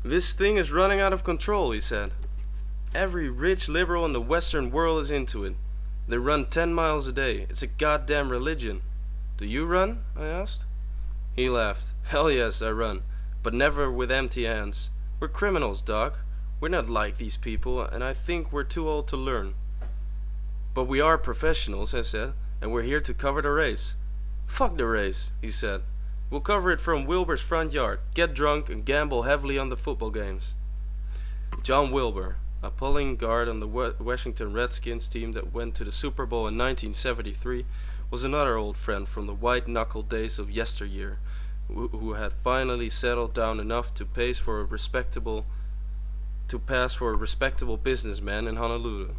This thing is running out of control, he said. Every rich liberal in the Western world is into it. They run 10 miles a day. It's a goddamn religion. Do you run? I asked. He laughed. Hell yes, I run, but never with empty hands. We're criminals, Doc. We're not like these people, and I think we're too old to learn. But we are professionals, I said, and we're here to cover the race. Fuck the race, he said. We'll cover it from Wilbur's front yard, get drunk, and gamble heavily on the football games. John Wilbur, a pulling guard on the Washington Redskins team that went to the Super Bowl in 1973, was another old friend from the white-knuckled days of yesteryear, who had finally settled down enough to pass for a respectable businessman in Honolulu.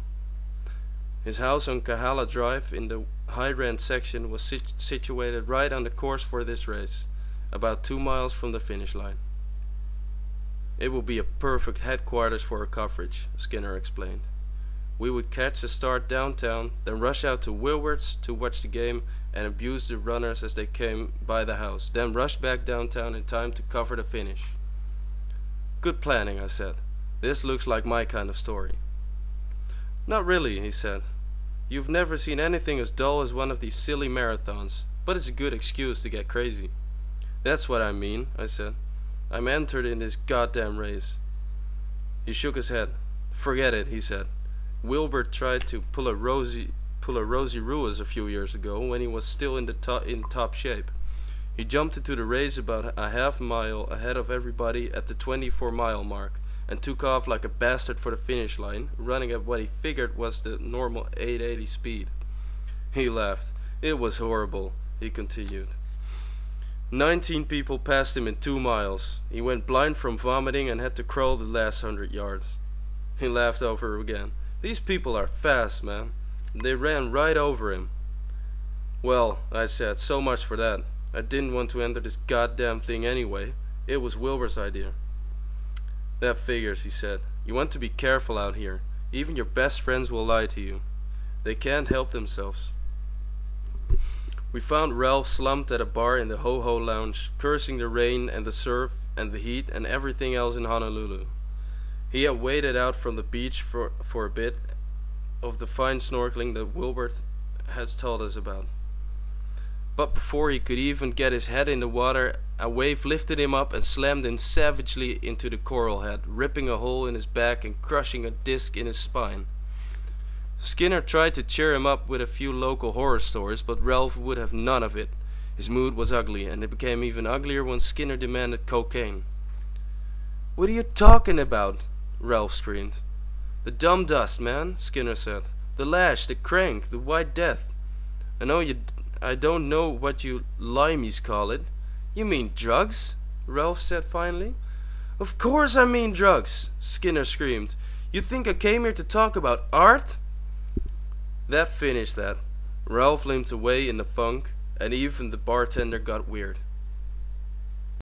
His house on Kahala Drive in the high-rent section was situated right on the course for this race, about 2 miles from the finish line. It would be a perfect headquarters for our coverage, Skinner explained. We would catch the start downtown, then rush out to Wilward's to watch the game and abuse the runners as they came by the house, then rush back downtown in time to cover the finish. Good planning, I said. This looks like my kind of story. Not really, he said. You've never seen anything as dull as one of these silly marathons, but it's a good excuse to get crazy. That's what I mean, I said. I'm entered in this goddamn race. He shook his head. Forget it, he said. Wilbur tried to pull a Rosie Ruiz a few years ago when he was still in top shape. He jumped into the race about a half mile ahead of everybody at the 24-mile mark, and took off like a bastard for the finish line, running at what he figured was the normal 880 speed. He laughed. It was horrible, he continued. 19 people passed him in 2 miles. He went blind from vomiting and had to crawl the last 100 yards. He laughed over again. These people are fast, man. They ran right over him. Well, I said, so much for that. I didn't want to enter this goddamn thing anyway. It was Wilbur's idea. That figures, he said. You want to be careful out here. Even your best friends will lie to you. They can't help themselves. We found Ralph slumped at a bar in the Ho-Ho Lounge, cursing the rain and the surf and the heat and everything else in Honolulu. He had waded out from the beach for a bit of the fine snorkeling that Wilbur has told us about. But before he could even get his head in the water, a wave lifted him up and slammed him savagely into the coral head, ripping a hole in his back and crushing a disc in his spine. Skinner tried to cheer him up with a few local horror stories, but Ralph would have none of it. His mood was ugly, and it became even uglier when Skinner demanded cocaine. "What are you talking about?" Ralph screamed. "The dumb dust, man," Skinner said. "The lash, the crank, the white death. I don't know what you limeys call it." "You mean drugs?" Ralph said finally. "Of course I mean drugs," Skinner screamed. "You think I came here to talk about art?" That finished that. Ralph limped away in a funk, and even the bartender got weird.